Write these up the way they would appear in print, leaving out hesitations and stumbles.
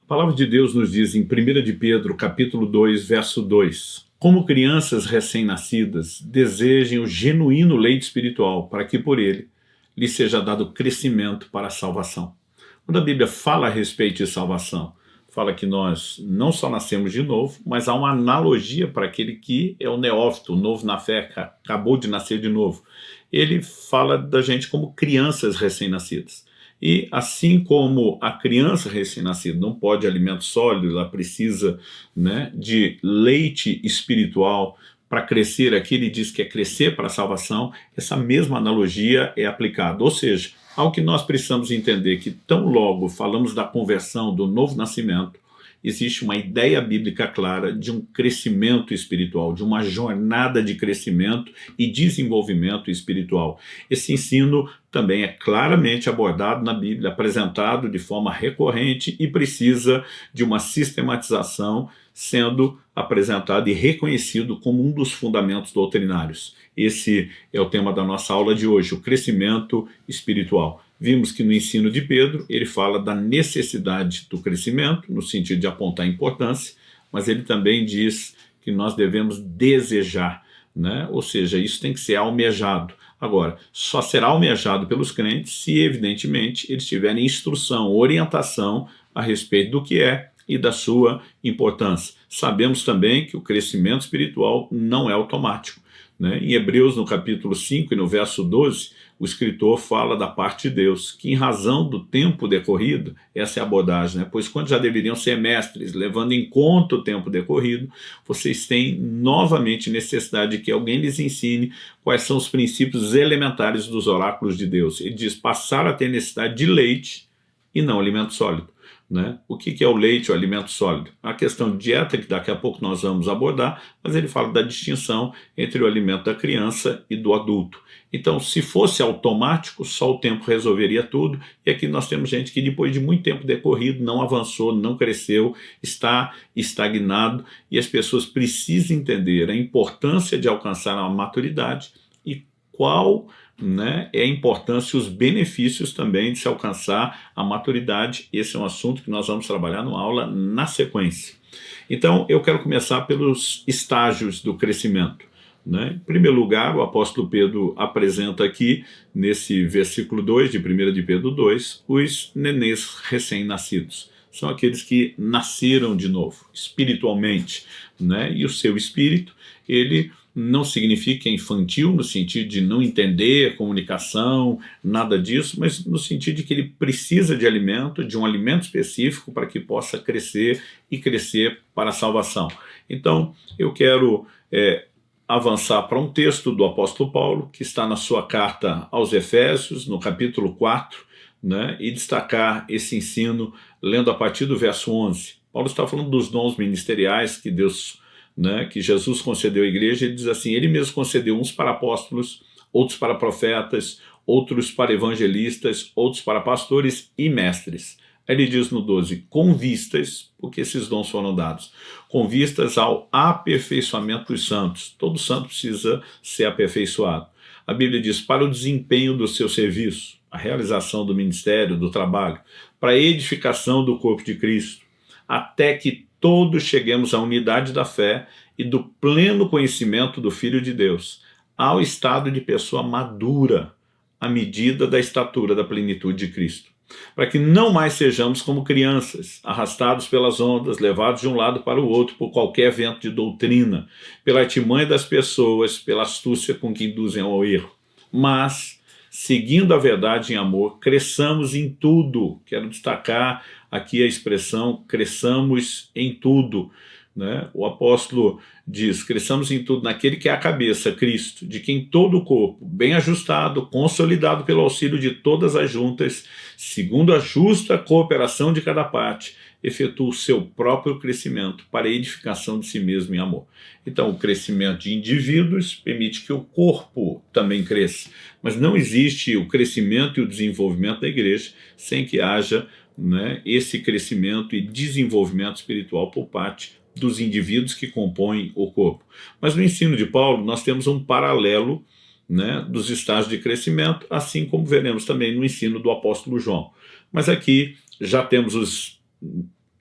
palavra de Deus nos diz em 1 de Pedro, capítulo 2, verso 2: como crianças recém-nascidas, desejem o genuíno leite espiritual, para que por ele lhe seja dado crescimento para a salvação. Quando a Bíblia fala a respeito de salvação, fala que nós não só nascemos de novo, mas há uma analogia para aquele que é o neófito, o novo na fé, acabou de nascer de novo. Ele fala da gente como crianças recém-nascidas. E assim como a criança recém-nascida não pode alimento sólido, ela precisa, de leite espiritual para crescer. Aqui ele diz que é crescer para a salvação. Essa mesma analogia é aplicada, ou seja, ao que nós precisamos entender que tão logo falamos da conversão, do novo nascimento, existe uma ideia bíblica clara de um crescimento espiritual, de uma jornada de crescimento e desenvolvimento espiritual. Esse ensino também é claramente abordado na Bíblia, apresentado de forma recorrente e precisa de uma sistematização, sendo apresentado e reconhecido como um dos fundamentos doutrinários. Esse é o tema da nossa aula de hoje, o crescimento espiritual. Vimos que no ensino de Pedro, ele fala da necessidade do crescimento, no sentido de apontar a importância, mas ele também diz que nós devemos desejar, ou seja, isso tem que ser almejado. Agora, só será almejado pelos crentes se, evidentemente, eles tiverem instrução, orientação a respeito do que é e da sua importância. Sabemos também que o crescimento espiritual não é automático. Em Hebreus, no capítulo 5 e no verso 12, o escritor fala da parte de Deus, que em razão do tempo decorrido, essa é a abordagem, pois quando já deveriam ser mestres, levando em conta o tempo decorrido, vocês têm novamente necessidade de que alguém lhes ensine quais são os princípios elementares dos oráculos de Deus. Ele diz, passar a ter necessidade de leite e não alimento sólido. O que é o leite, o alimento sólido? A questão de dieta, que daqui a pouco nós vamos abordar, mas ele fala da distinção entre o alimento da criança e do adulto. Então, se fosse automático, só o tempo resolveria tudo, e aqui nós temos gente que depois de muito tempo decorrido não avançou, não cresceu, está estagnado, e as pessoas precisam entender a importância de alcançar a maturidade e qual é a importância e os benefícios também de se alcançar a maturidade. Esse é um assunto que nós vamos trabalhar numa aula na sequência. Então, eu quero começar pelos estágios do crescimento. Em primeiro lugar, o apóstolo Pedro apresenta aqui, nesse versículo 2 de 1 de Pedro 2, os nenês recém-nascidos. São aqueles que nasceram de novo, espiritualmente, e o seu espírito, ele não significa infantil no sentido de não entender comunicação, nada disso, mas no sentido de que ele precisa de alimento, de um alimento específico para que possa crescer e crescer para a salvação. Então, eu quero avançar para um texto do apóstolo Paulo, que está na sua carta aos Efésios, no capítulo 4, e destacar esse ensino lendo a partir do verso 11. Paulo está falando dos dons ministeriais que que Jesus concedeu à igreja. Ele diz assim, ele mesmo concedeu uns para apóstolos, outros para profetas, outros para evangelistas, outros para pastores e mestres. Aí ele diz no 12, com vistas, porque esses dons foram dados, com vistas ao aperfeiçoamento dos santos. Todo santo precisa ser aperfeiçoado. A Bíblia diz, para o desempenho do seu serviço, a realização do ministério, do trabalho, para a edificação do corpo de Cristo, até que todos cheguemos à unidade da fé e do pleno conhecimento do Filho de Deus, ao estado de pessoa madura, à medida da estatura da plenitude de Cristo. Para que não mais sejamos como crianças, arrastados pelas ondas, levados de um lado para o outro por qualquer vento de doutrina, pela artimanha das pessoas, pela astúcia com que induzem ao erro. Mas, seguindo a verdade em amor, cresçamos em tudo. Quero destacar aqui a expressão cresçamos em tudo. O apóstolo diz, cresçamos em tudo naquele que é a cabeça, Cristo, de quem todo o corpo, bem ajustado, consolidado pelo auxílio de todas as juntas, segundo a justa cooperação de cada parte, efetua o seu próprio crescimento para a edificação de si mesmo em amor. Então, o crescimento de indivíduos permite que o corpo também cresça, mas não existe o crescimento e o desenvolvimento da igreja sem que haja esse crescimento e desenvolvimento espiritual por parte dos indivíduos que compõem o corpo. Mas no ensino de Paulo nós temos um paralelo dos estágios de crescimento, assim como veremos também no ensino do apóstolo João. Mas aqui já temos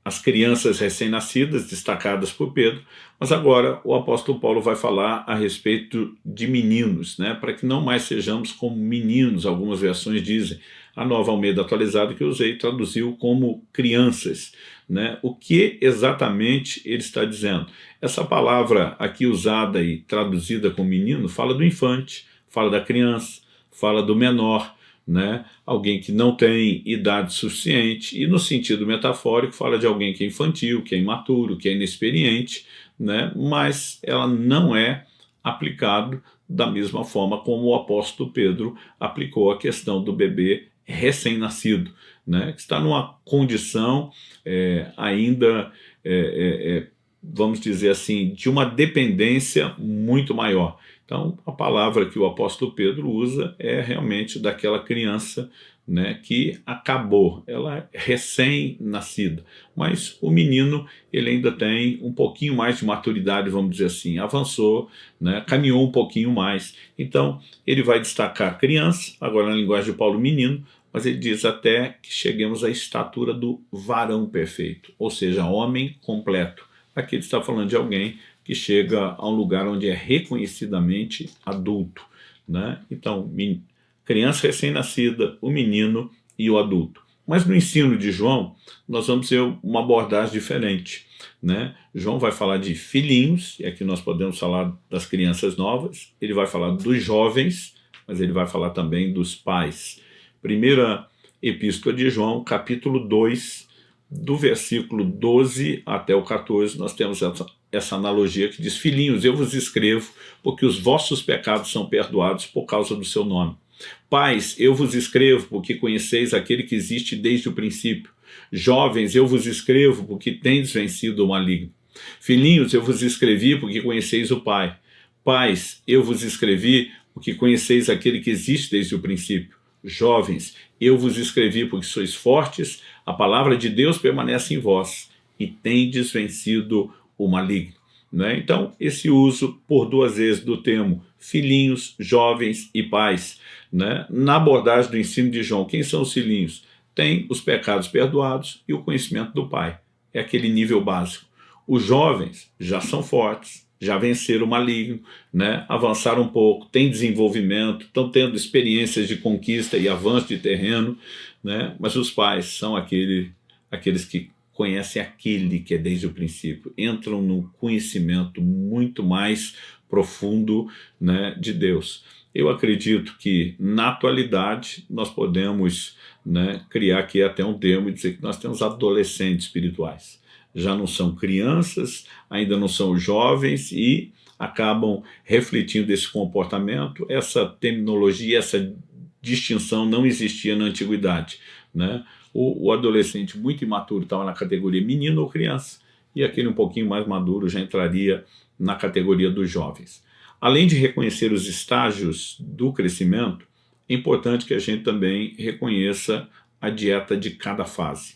as crianças recém-nascidas, destacadas por Pedro, mas agora o apóstolo Paulo vai falar a respeito de meninos, né, para que não mais sejamos como meninos. Algumas versões dizem, a Nova Almeida Atualizada que eu usei traduziu como crianças, né? O que exatamente ele está dizendo? Essa palavra aqui usada e traduzida como menino fala do infante, fala da criança, fala do menor, né? Alguém que não tem idade suficiente, e no sentido metafórico fala de alguém que é infantil, que é imaturo, que é inexperiente, né? Mas ela não é aplicado da mesma forma como o apóstolo Pedro aplicou a questão do bebê recém-nascido, né? Que está numa condição ainda, vamos dizer assim, de uma dependência muito maior. Então, a palavra que o apóstolo Pedro usa é realmente daquela criança, né, que acabou, ela é recém-nascida. Mas o menino, ele ainda tem um pouquinho mais de maturidade, vamos dizer assim, avançou, né, caminhou um pouquinho mais. Então, ele vai destacar a criança, agora na linguagem de Paulo, menino, mas ele diz até que cheguemos à estatura do varão perfeito, ou seja, homem completo. Aqui ele está falando de alguém que chega a um lugar onde é reconhecidamente adulto, né? Então, criança recém-nascida, o menino e o adulto. Mas no ensino de João, nós vamos ter uma abordagem diferente, né? João vai falar de filhinhos, e aqui nós podemos falar das crianças novas, ele vai falar dos jovens, mas ele vai falar também dos pais. Primeira Epístola de João, capítulo 2, do versículo 12 até o 14, nós temos essa analogia que diz: filhinhos, eu vos escrevo porque os vossos pecados são perdoados por causa do seu nome. Pais, eu vos escrevo porque conheceis aquele que existe desde o princípio. Jovens, eu vos escrevo porque tendes vencido o maligno. Filhinhos, eu vos escrevi porque conheceis o Pai. Pais, eu vos escrevi porque conheceis aquele que existe desde o princípio. Jovens, eu vos escrevi porque sois fortes, a palavra de Deus permanece em vós e tendes vencido o maligno. Né? Então, esse uso por duas vezes do termo filhinhos, jovens e pais, né? Na abordagem do ensino de João, quem são os filhinhos? Tem os pecados perdoados e o conhecimento do Pai. É aquele nível básico. Os jovens já são fortes, já venceram o maligno, né? Avançaram um pouco, têm desenvolvimento, estão tendo experiências de conquista e avanço de terreno, né? Mas os pais são aqueles que conhecem aquele que é desde o princípio, entram num conhecimento muito mais profundo, né, de Deus. Eu acredito que na atualidade nós podemos, né, criar aqui até um termo e dizer que nós temos adolescentes espirituais. Já não são crianças, ainda não são jovens e acabam refletindo desse comportamento. Essa terminologia, essa distinção não existia na antiguidade, né? O adolescente muito imaturo estava na categoria menino ou criança, e aquele um pouquinho mais maduro já entraria na categoria dos jovens. Além de reconhecer os estágios do crescimento, é importante que a gente também reconheça a dieta de cada fase.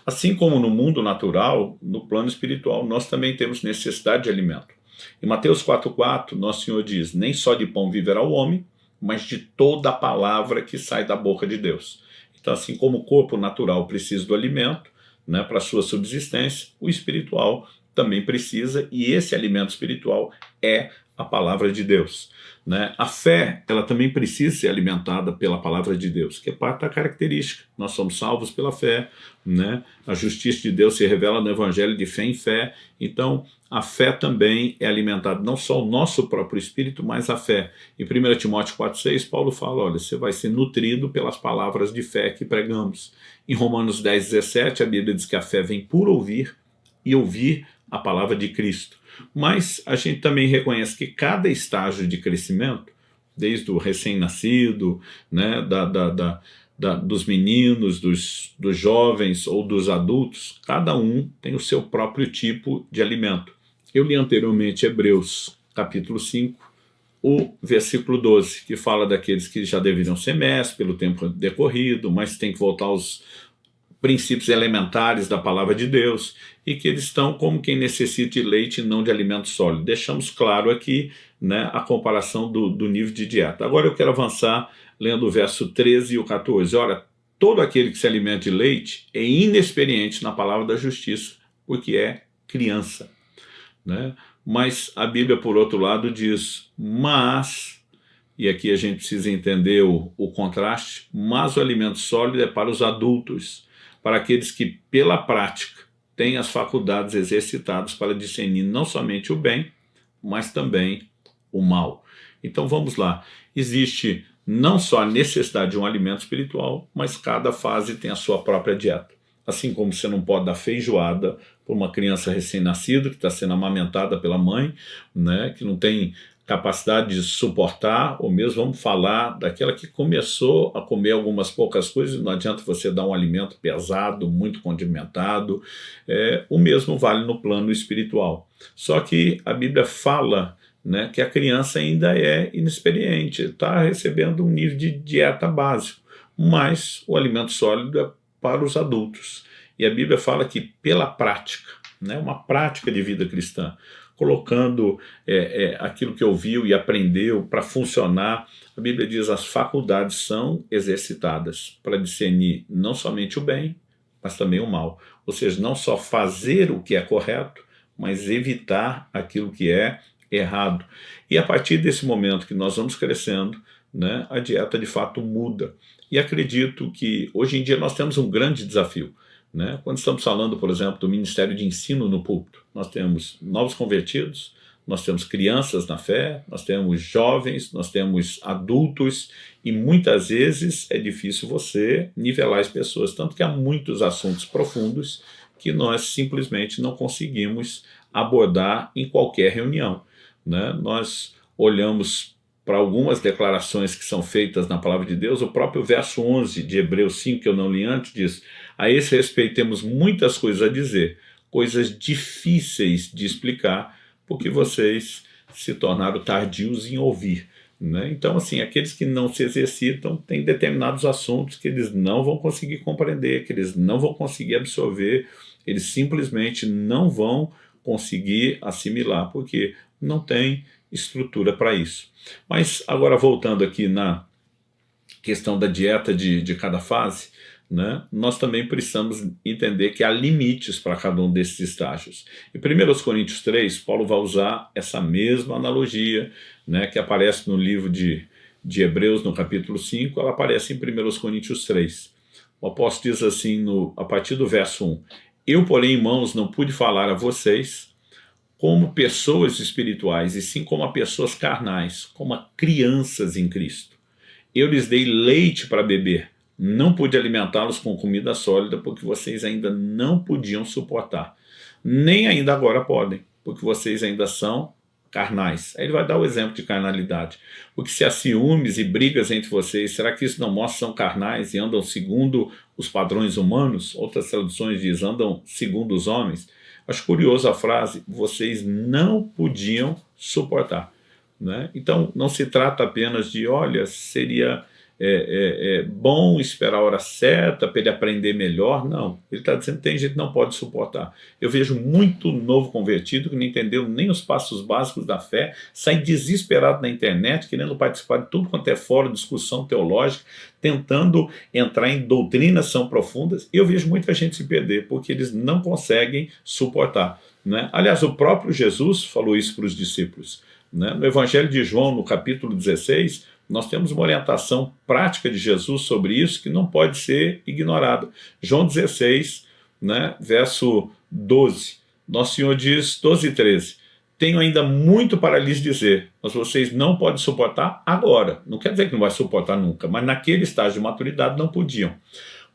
Assim como no mundo natural, no plano espiritual, nós também temos necessidade de alimento. Em Mateus 4,4, Nosso Senhor diz: nem só de pão viverá o homem, mas de toda a palavra que sai da boca de Deus. Então, assim como o corpo natural precisa do alimento, né, para a sua subsistência, o espiritual também precisa, e esse alimento espiritual é a palavra de Deus. Né? A fé, ela também precisa ser alimentada pela palavra de Deus, que é parte da característica. Nós somos salvos pela fé, né? A justiça de Deus se revela no evangelho de fé em fé. Então, a fé também é alimentada, não só o nosso próprio espírito, mas a fé. Em 1 Timóteo 4,6, Paulo fala, olha, você vai ser nutrido pelas palavras de fé que pregamos. Em Romanos 10,17, a Bíblia diz que a fé vem por ouvir, e ouvir a palavra de Cristo. Mas a gente também reconhece que cada estágio de crescimento, desde o recém-nascido, né, dos meninos, dos jovens ou dos adultos, cada um tem o seu próprio tipo de alimento. Eu li anteriormente Hebreus, capítulo 5, o versículo 12, que fala daqueles que já deveriam ser mestres pelo tempo decorrido, mas tem que voltar aos princípios elementares da palavra de Deus, e que eles estão como quem necessita de leite e não de alimento sólido. Deixamos claro aqui, né, a comparação do nível de dieta. Agora eu quero avançar lendo o verso 13 e o 14. Ora, todo aquele que se alimenta de leite é inexperiente na palavra da justiça, porque é criança, né? Mas a Bíblia, por outro lado, diz, mas, e aqui a gente precisa entender o contraste, mas o alimento sólido é para os adultos, para aqueles que, pela prática, têm as faculdades exercitadas para discernir não somente o bem, mas também o mal. Então vamos lá, existe não só a necessidade de um alimento espiritual, mas cada fase tem a sua própria dieta. Assim como você não pode dar feijoada para uma criança recém-nascida que está sendo amamentada pela mãe, né, que não tem capacidade de suportar, ou mesmo vamos falar daquela que começou a comer algumas poucas coisas, não adianta você dar um alimento pesado, muito condimentado, o mesmo vale no plano espiritual. Só que a Bíblia fala, né, que a criança ainda é inexperiente, está recebendo um nível de dieta básico, mas o alimento sólido é para os adultos. E a Bíblia fala que pela prática, né, uma prática de vida cristã, colocando aquilo que ouviu e aprendeu para funcionar, a Bíblia diz as faculdades são exercitadas para discernir não somente o bem, mas também o mal. Ou seja, não só fazer o que é correto, mas evitar aquilo que é errado. E a partir desse momento que nós vamos crescendo, né, a dieta de fato muda. E acredito que hoje em dia nós temos um grande desafio, né? Quando estamos falando, por exemplo, do Ministério de Ensino no púlpito, nós temos novos convertidos, nós temos crianças na fé, nós temos jovens, nós temos adultos, e muitas vezes é difícil você nivelar as pessoas, tanto que há muitos assuntos profundos que nós simplesmente não conseguimos abordar em qualquer reunião, né? Nós olhamos para algumas declarações que são feitas na palavra de Deus, o próprio verso 11 de Hebreus 5, que eu não li antes, diz, a esse respeito temos muitas coisas a dizer, coisas difíceis de explicar, porque vocês se tornaram tardios em ouvir, né? Então, assim, aqueles que não se exercitam têm determinados assuntos que eles não vão conseguir compreender, que eles não vão conseguir absorver, eles simplesmente não vão conseguir assimilar, porque não tem estrutura para isso. Mas agora voltando aqui na questão da dieta de cada fase, né, nós também precisamos entender que há limites para cada um desses estágios. Em 1 Coríntios 3, Paulo vai usar essa mesma analogia, né, que aparece no livro de Hebreus, no capítulo 5, ela aparece em 1 Coríntios 3. O apóstolo diz assim, a partir do verso 1, eu, porém, irmãos, não pude falar a vocês como pessoas espirituais, e sim como a pessoas carnais, como a crianças em Cristo. Eu lhes dei leite para beber, não pude alimentá-los com comida sólida, porque vocês ainda não podiam suportar. Nem ainda agora podem, porque vocês ainda são carnais. Aí ele vai dar o exemplo de carnalidade. Porque se há ciúmes e brigas entre vocês, será que isso não mostra que são carnais e andam segundo os padrões humanos? Outras traduções dizem, andam segundo os homens. Acho curioso a frase, vocês não podiam suportar, né? Então não se trata apenas de, olha, seria bom esperar a hora certa para ele aprender melhor. Não, ele está dizendo que tem gente que não pode suportar. Eu vejo muito novo convertido que não entendeu nem os passos básicos da fé, sai desesperado na internet, querendo participar de tudo quanto é fórum, discussão teológica, tentando entrar em doutrinas são profundas, e eu vejo muita gente se perder, porque eles não conseguem suportar, né? Aliás, o próprio Jesus falou isso para os discípulos, né? No Evangelho de João, no capítulo 16, nós temos uma orientação prática de Jesus sobre isso que não pode ser ignorada. João 16, né, verso 12, Nosso Senhor diz, 12 e 13, tenho ainda muito para lhes dizer, mas vocês não podem suportar agora. Não quer dizer que não vai suportar nunca, mas naquele estágio de maturidade não podiam.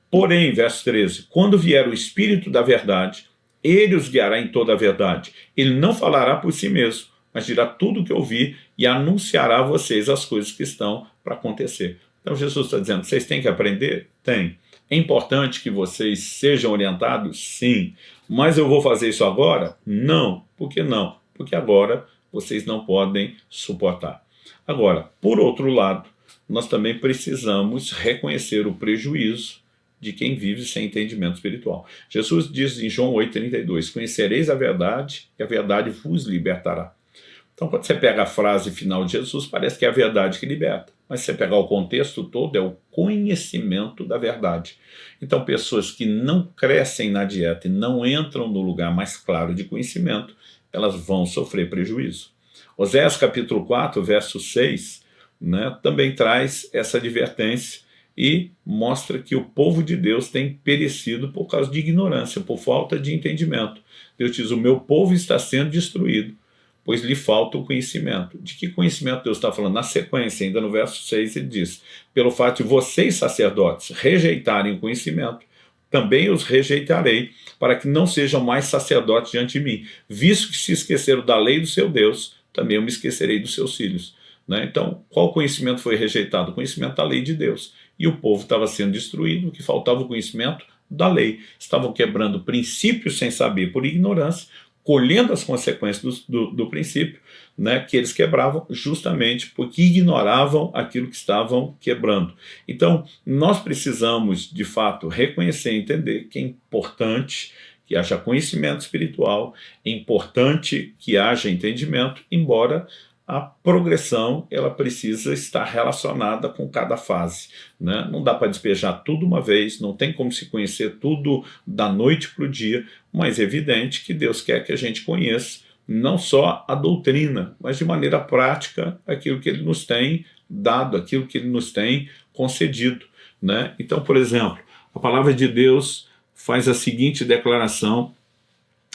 Porém, verso 13, quando vier o Espírito da verdade, ele os guiará em toda a verdade. Ele não falará por si mesmo, mas dirá tudo o que ouvir e anunciará a vocês as coisas que estão para acontecer. Então Jesus está dizendo, vocês têm que aprender? Tem. É importante que vocês sejam orientados? Sim. Mas eu vou fazer isso agora? Não. Por que não? Porque agora vocês não podem suportar. Agora, por outro lado, nós também precisamos reconhecer o prejuízo de quem vive sem entendimento espiritual. Jesus diz em João 8,32, conhecereis a verdade e a verdade vos libertará. Então, quando você pega a frase final de Jesus, parece que é a verdade que liberta. Mas se você pegar o contexto todo, é o conhecimento da verdade. Então, pessoas que não crescem na dieta e não entram no lugar mais claro de conhecimento, elas vão sofrer prejuízo. Oséias capítulo 4, verso 6, né, também traz essa advertência e mostra que o povo de Deus tem perecido por causa de ignorância, por falta de entendimento. Deus diz: o meu povo está sendo destruído, pois lhe falta o conhecimento. De que conhecimento Deus está falando? Na sequência, ainda no verso 6, ele diz: pelo fato de vocês, sacerdotes, rejeitarem o conhecimento, também os rejeitarei, para que não sejam mais sacerdotes diante de mim. Visto que se esqueceram da lei do seu Deus, também eu me esquecerei dos seus filhos. Né? Então, qual conhecimento foi rejeitado? O conhecimento da lei de Deus. E o povo estava sendo destruído, que faltava o conhecimento da lei. Estavam quebrando princípios sem saber, por ignorância, colhendo as consequências do princípio, né, que eles quebravam justamente porque ignoravam aquilo que estavam quebrando. Então, nós precisamos, de fato, reconhecer e entender que é importante que haja conhecimento espiritual, é importante que haja entendimento, embora a progressão ela precisa estar relacionada com cada fase. Né? Não dá para despejar tudo uma vez, não tem como se conhecer tudo da noite para o dia, mas é evidente que Deus quer que a gente conheça não só a doutrina, mas de maneira prática aquilo que Ele nos tem dado, aquilo que Ele nos tem concedido. Né? Então, por exemplo, a palavra de Deus faz a seguinte declaração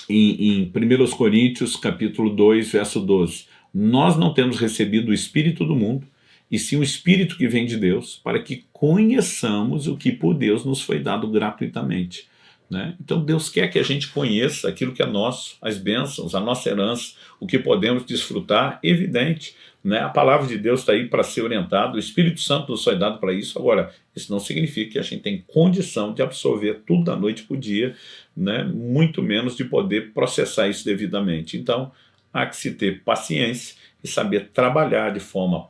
em 1 Coríntios capítulo 2, verso 12. Nós não temos recebido o Espírito do mundo, e sim o Espírito que vem de Deus, para que conheçamos o que por Deus nos foi dado gratuitamente. Né? Então Deus quer que a gente conheça aquilo que é nosso, as bênçãos, a nossa herança, o que podemos desfrutar, evidente. Né? A palavra de Deus está aí para ser orientada, o Espírito Santo nos foi dado para isso. Agora, isso não significa que a gente tem condição de absorver tudo da noite para o dia, né? Muito menos de poder processar isso devidamente. Então, há que se ter paciência e saber trabalhar de forma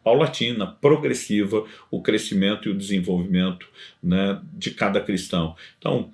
paulatina, progressiva, o crescimento e o desenvolvimento, né, de cada cristão. Então,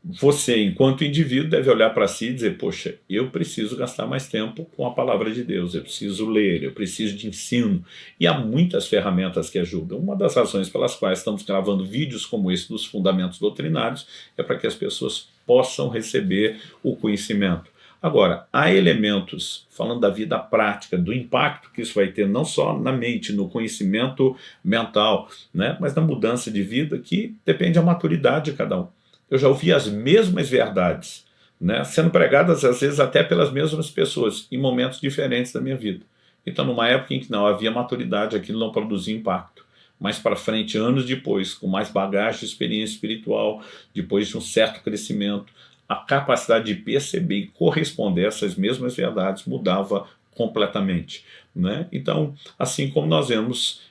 você, enquanto indivíduo, deve olhar para si e dizer: poxa, eu preciso gastar mais tempo com a palavra de Deus, eu preciso ler, eu preciso de ensino. E há muitas ferramentas que ajudam. Uma das razões pelas quais estamos gravando vídeos como esse dos fundamentos doutrinários é para que as pessoas possam receber o conhecimento. Agora, há elementos, falando da vida prática, do impacto que isso vai ter não só na mente, no conhecimento mental, né, mas na mudança de vida, que depende da maturidade de cada um. Eu já ouvi as mesmas verdades, né, sendo pregadas às vezes até pelas mesmas pessoas, em momentos diferentes da minha vida. Então, numa época em que não havia maturidade, aquilo não produzia impacto. Mais para frente, anos depois, com mais bagagem de experiência espiritual, depois de um certo crescimento, a capacidade de perceber e corresponder a essas mesmas verdades mudava completamente. Né? Então, assim como nós vemos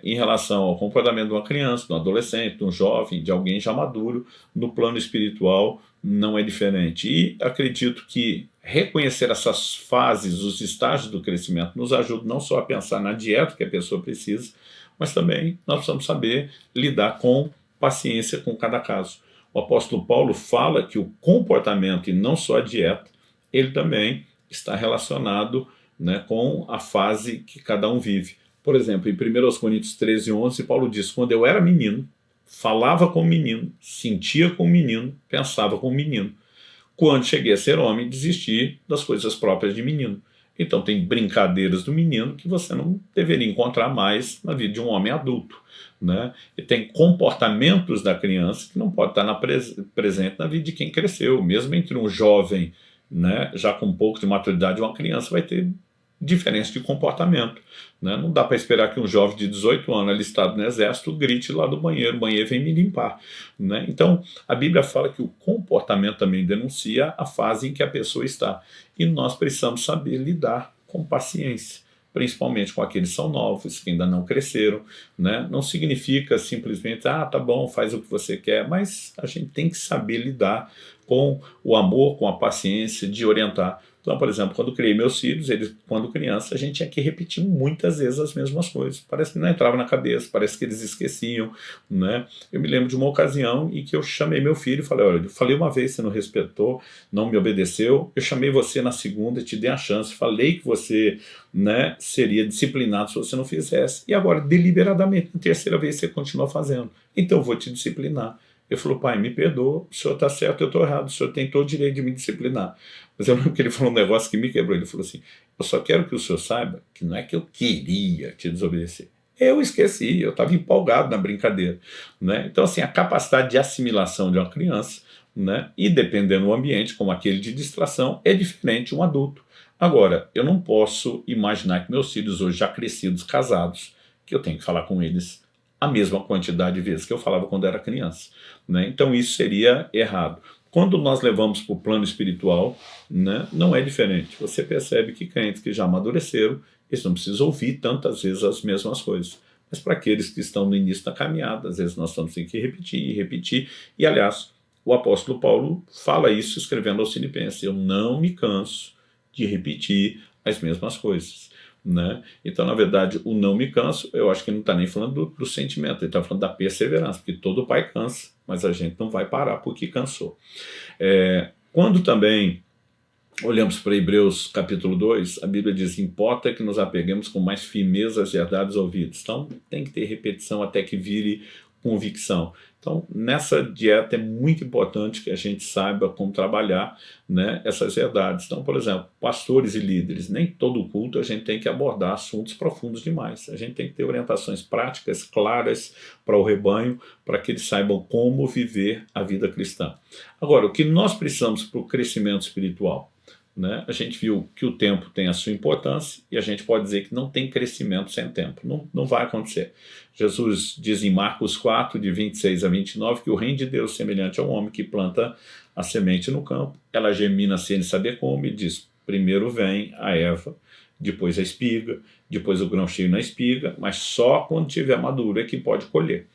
em relação ao comportamento de uma criança, de um adolescente, de um jovem, de alguém já maduro, no plano espiritual não é diferente. E acredito que reconhecer essas fases, os estágios do crescimento, nos ajuda não só a pensar na dieta que a pessoa precisa, mas também nós precisamos saber lidar com paciência com cada caso. O apóstolo Paulo fala que o comportamento, e não só a dieta, ele também está relacionado, né, com a fase que cada um vive. Por exemplo, em 1 Coríntios 13, 11, Paulo diz: quando eu era menino, falava como menino, sentia como menino, pensava como menino. Quando cheguei a ser homem, desisti das coisas próprias de menino. Então tem brincadeiras do menino que você não deveria encontrar mais na vida de um homem adulto. Né? E tem comportamentos da criança que não pode estar presente na vida de quem cresceu. Mesmo entre um jovem, né, já com um pouco de maturidade, uma criança vai ter diferença de comportamento. Né? Não dá para esperar que um jovem de 18 anos alistado no exército grite lá do banheiro: o banheiro vem me limpar. Né? Então a Bíblia fala que o comportamento também denuncia a fase em que a pessoa está. E nós precisamos saber lidar com paciência, principalmente com aqueles que são novos, que ainda não cresceram. Né? Não significa simplesmente: tá bom, faz o que você quer, mas a gente tem que saber lidar com o amor, com a paciência de orientar. Então, por exemplo, quando criei meus filhos, eles, quando criança, a gente tinha que repetir muitas vezes as mesmas coisas. Parece que não entrava na cabeça, parece que eles esqueciam, né? Eu me lembro de uma ocasião em que eu chamei meu filho e falei, olha, eu falei uma vez, você não respeitou, não me obedeceu, eu chamei você na segunda, te dei a chance, falei que você, né, seria disciplinado se você não fizesse, e agora, deliberadamente, na terceira vez você continua fazendo, então eu vou te disciplinar. Ele falou, pai, me perdoa, o senhor está certo, eu estou errado, o senhor tem todo o direito de me disciplinar. Mas eu lembro que ele falou um negócio que me quebrou. Ele falou assim, eu só quero que o senhor saiba que não é que eu queria te desobedecer. Eu esqueci, eu estava empolgado na brincadeira. Né? Então, assim, a capacidade de assimilação de uma criança, né, e dependendo do ambiente, como aquele de distração, é diferente de um adulto. Agora, eu não posso imaginar que meus filhos hoje já crescidos, casados, que eu tenho que falar com eles a mesma quantidade de vezes que eu falava quando era criança. Né? Então isso seria errado. Quando nós levamos para o plano espiritual, né, não é diferente. Você percebe que crentes que já amadureceram, eles não precisam ouvir tantas vezes as mesmas coisas. Mas para aqueles que estão no início da caminhada, às vezes nós estamos tendo que repetir e repetir. E aliás, o apóstolo Paulo fala isso escrevendo aos Filipenses. Eu não me canso de repetir as mesmas coisas. Né? Então, na verdade, o não me canso, eu acho que ele não está nem falando do sentimento, ele está falando da perseverança, porque todo pai cansa, mas a gente não vai parar porque cansou. Quando também olhamos para Hebreus capítulo 2, a Bíblia diz, importa que nos apeguemos com mais firmeza às verdades ouvidas. Então, tem que ter repetição até que vire convicção. Então, nessa dieta é muito importante que a gente saiba como trabalhar, né, essas verdades. Então, por exemplo, pastores e líderes, nem todo culto a gente tem que abordar assuntos profundos demais. A gente tem que ter orientações práticas, claras para o rebanho, para que eles saibam como viver a vida cristã. Agora, o que nós precisamos para o crescimento espiritual? Né? A gente viu que o tempo tem a sua importância e a gente pode dizer que não tem crescimento sem tempo. Não vai acontecer. Jesus diz em Marcos 4, de 26 a 29, que o reino de Deus é semelhante a um homem que planta a semente no campo, ela germina sem saber como e diz, primeiro vem a erva, depois a espiga, depois o grão cheio na espiga, mas só quando tiver maduro é que pode colher.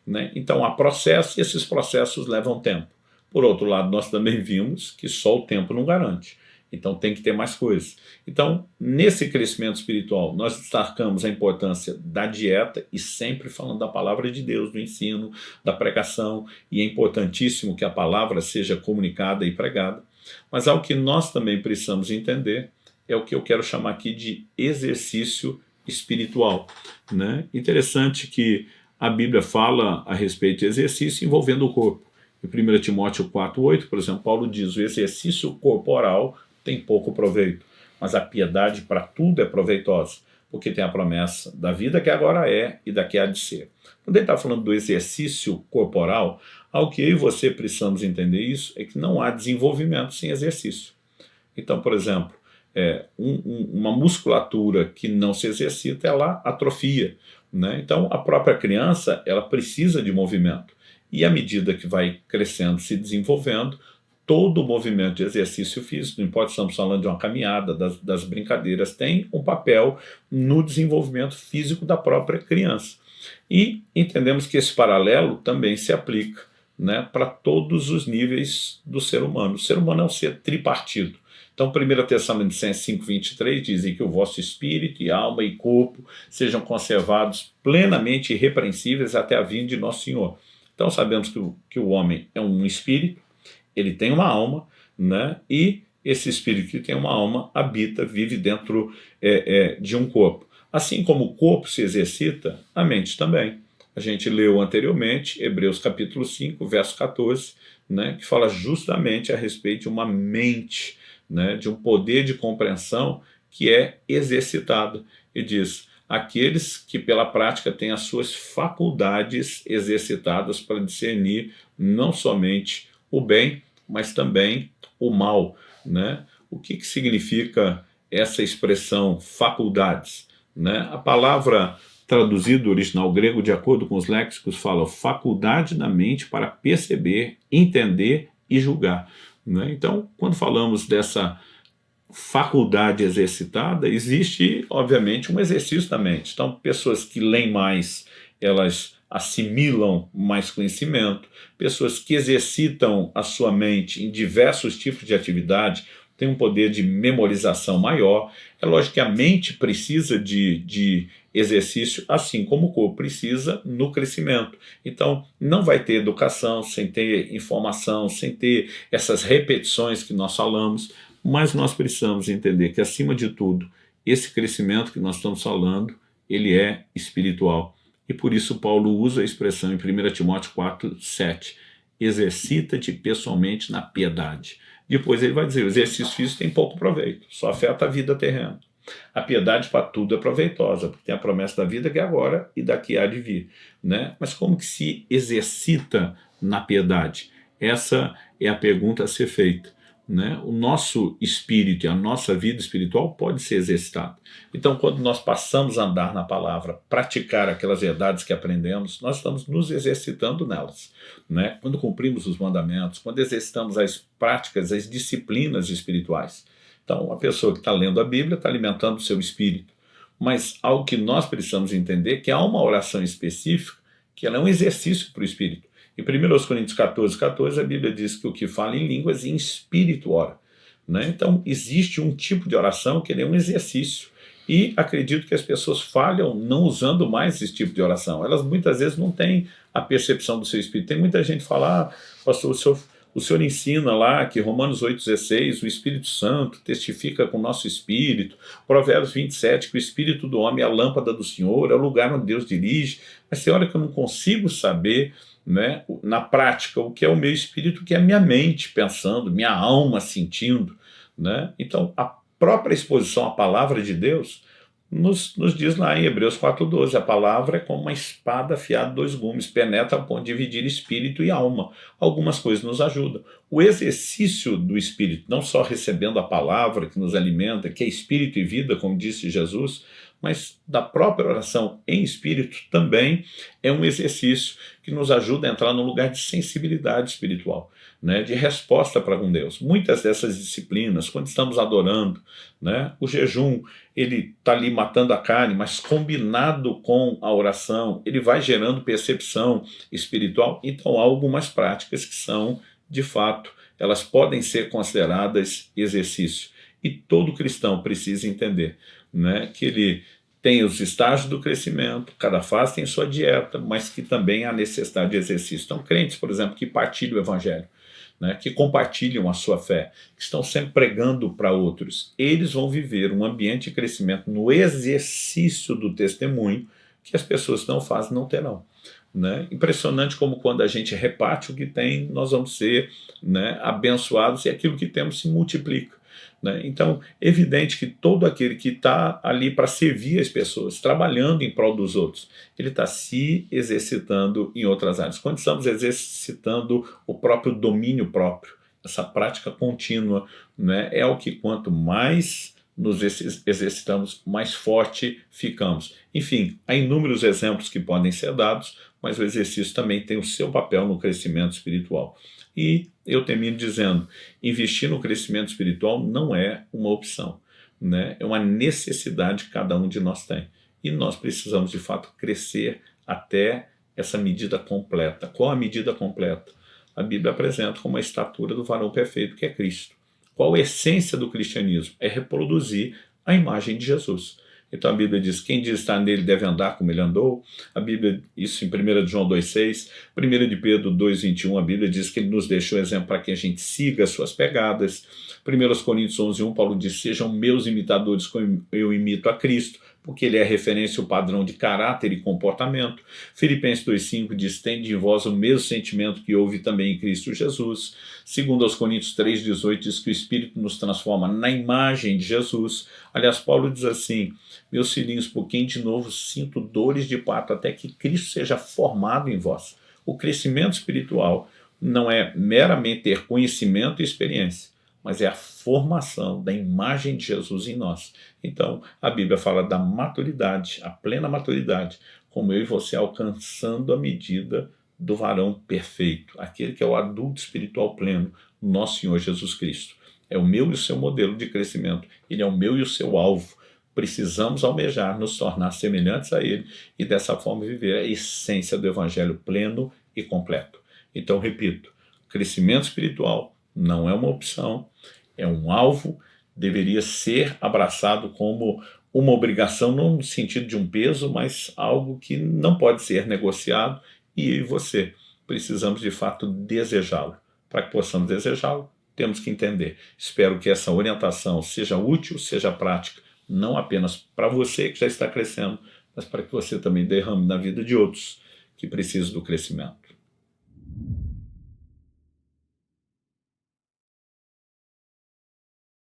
Né? Então há processos e esses processos levam tempo. Por outro lado, nós também vimos que só o tempo não garante. Então tem que ter mais coisas. Então, nesse crescimento espiritual, nós destacamos a importância da dieta e sempre falando da palavra de Deus, do ensino, da pregação, e é importantíssimo que a palavra seja comunicada e pregada. Mas algo que nós também precisamos entender é o que eu quero chamar aqui de exercício espiritual. Né? Interessante que a Bíblia fala a respeito de exercício envolvendo o corpo. Em 1 Timóteo 4,8, por exemplo, Paulo diz, o exercício corporal tem pouco proveito, mas a piedade para tudo é proveitosa, porque tem a promessa da vida que agora é e da que há de ser. Quando ele está falando do exercício corporal, ao que eu e você precisamos entender isso é que não há desenvolvimento sem exercício. Então, por exemplo, uma musculatura que não se exercita, ela atrofia. Né? Então, a própria criança, ela precisa de movimento. E à medida que vai crescendo, se desenvolvendo, todo o movimento de exercício físico, não importa se estamos falando de uma caminhada, das brincadeiras, tem um papel no desenvolvimento físico da própria criança. E entendemos que esse paralelo também se aplica, né, para todos os níveis do ser humano. O ser humano é um ser tripartido. Então, 1 Tessalonicenses 5,23 dizem que o vosso espírito e alma e corpo sejam conservados plenamente irrepreensíveis até a vinda de nosso Senhor. Então sabemos que o homem é um espírito, ele tem uma alma, né? E esse espírito que tem uma alma habita, vive dentro de um corpo. Assim como o corpo se exercita, a mente também. A gente leu anteriormente, Hebreus capítulo 5, verso 14, né? Que fala justamente a respeito de uma mente, né? De um poder de compreensão que é exercitado. E diz, aqueles que pela prática têm as suas faculdades exercitadas para discernir não somente o bem, mas também o mal. Né? O que significa essa expressão faculdades? Né? A palavra traduzida do original grego, de acordo com os léxicos, fala faculdade na mente para perceber, entender e julgar. Né? Então, quando falamos dessa faculdade exercitada, existe, obviamente, um exercício da mente. Então, pessoas que leem mais, elas assimilam mais conhecimento, pessoas que exercitam a sua mente em diversos tipos de atividade, têm um poder de memorização maior. É lógico que a mente precisa de exercício, assim como o corpo precisa no crescimento. Então, não vai ter educação sem ter informação, sem ter essas repetições que nós falamos, mas nós precisamos entender que, acima de tudo, esse crescimento que nós estamos falando, ele é espiritual. E por isso Paulo usa a expressão em 1 Timóteo 4:7, exercita-te pessoalmente na piedade. Depois ele vai dizer, o exercício físico tem pouco proveito, só afeta a vida terrena. A piedade para tudo é proveitosa, porque tem a promessa da vida que é agora e daqui há de vir, né? Mas como que se exercita na piedade? Essa é a pergunta a ser feita, né? O nosso espírito e a nossa vida espiritual pode ser exercitada. Então, quando nós passamos a andar na palavra, praticar aquelas verdades que aprendemos, nós estamos nos exercitando nelas, né? Quando cumprimos os mandamentos, quando exercitamos as práticas, as disciplinas espirituais. Então, a pessoa que está lendo a Bíblia está alimentando o seu espírito. Mas algo que nós precisamos entender é que há uma oração específica que ela é um exercício para o espírito. Em 1 Coríntios 14:14, a Bíblia diz que o que fala em línguas em espírito ora, né? Então, existe um tipo de oração que ele é um exercício. E acredito que as pessoas falham não usando mais esse tipo de oração. Elas muitas vezes não têm a percepção do seu espírito. Tem muita gente que fala, pastor, o senhor ensina lá que Romanos 8:16, o Espírito Santo testifica com o nosso espírito, Provérbios 27, que o espírito do homem é a lâmpada do Senhor, é o lugar onde Deus dirige. Mas tem hora que eu não consigo saber, né, na prática, o que é o meu espírito, o que é a minha mente pensando, minha alma sentindo, né? Então, a própria exposição à palavra de Deus nos diz lá em Hebreus 4:12, a palavra é como uma espada afiada de 2 gumes, penetra a ponto de dividir espírito e alma. Algumas coisas nos ajudam. O exercício do espírito, não só recebendo a palavra que nos alimenta, que é espírito e vida, como disse Jesus, mas da própria oração em espírito também é um exercício que nos ajuda a entrar num lugar de sensibilidade espiritual, né, de resposta para com Deus. Muitas dessas disciplinas, quando estamos adorando, né, o jejum, ele está ali matando a carne, mas combinado com a oração, ele vai gerando percepção espiritual. Então há algumas práticas que são, de fato, elas podem ser consideradas exercício. E todo cristão precisa entender, né, que ele tem os estágios do crescimento, cada fase tem sua dieta, mas que também há necessidade de exercício. Então, crentes, por exemplo, que partilham o evangelho, né, que compartilham a sua fé, que estão sempre pregando para outros, eles vão viver um ambiente de crescimento no exercício do testemunho que as pessoas que não fazem não terão. Né? Impressionante como quando a gente reparte o que tem, nós vamos ser, né, abençoados e aquilo que temos se multiplica. Né? Então, é evidente que todo aquele que está ali para servir as pessoas, trabalhando em prol dos outros, ele está se exercitando em outras áreas. Quando estamos exercitando o próprio domínio próprio, essa prática contínua, né, é o que quanto mais nos exercitamos, mais forte ficamos. Enfim, há inúmeros exemplos que podem ser dados, mas o exercício também tem o seu papel no crescimento espiritual. E eu termino dizendo, investir no crescimento espiritual não é uma opção, né? É uma necessidade que cada um de nós tem. E nós precisamos, de fato, crescer até essa medida completa. Qual a medida completa? A Bíblia apresenta como a estatura do varão perfeito, que é Cristo. Qual a essência do cristianismo? É reproduzir a imagem de Jesus. Então a Bíblia diz, quem diz estar nele deve andar como ele andou. A Bíblia, isso em 1 João 2,6, 1 de Pedro 2,21, a Bíblia diz que ele nos deixou exemplo para que a gente siga as suas pegadas. 1 Coríntios 11,1, Paulo diz, sejam meus imitadores como eu imito a Cristo, porque ele é a referência, o padrão de caráter e comportamento. Filipenses 2,5 diz, tende em vós o mesmo sentimento que houve também em Cristo Jesus. 2 Coríntios 3,18 diz que o Espírito nos transforma na imagem de Jesus. Aliás, Paulo diz assim, meus filhinhos, por quem de novo sinto dores de parto, até que Cristo seja formado em vós. O crescimento espiritual não é meramente ter conhecimento e experiência, mas é a formação da imagem de Jesus em nós. Então, a Bíblia fala da maturidade, a plena maturidade, como eu e você alcançando a medida do varão perfeito, aquele que é o adulto espiritual pleno, nosso Senhor Jesus Cristo. É o meu e o seu modelo de crescimento, ele é o meu e o seu alvo, precisamos almejar nos tornar semelhantes a Ele e dessa forma viver a essência do Evangelho pleno e completo. Então, repito, crescimento espiritual não é uma opção, é um alvo, deveria ser abraçado como uma obrigação, não no sentido de um peso, mas algo que não pode ser negociado, e eu e você precisamos de fato desejá-lo. Para que possamos desejá-lo, temos que entender. Espero que essa orientação seja útil, seja prática, não apenas para você que já está crescendo, mas para que você também derrame na vida de outros que precisam do crescimento.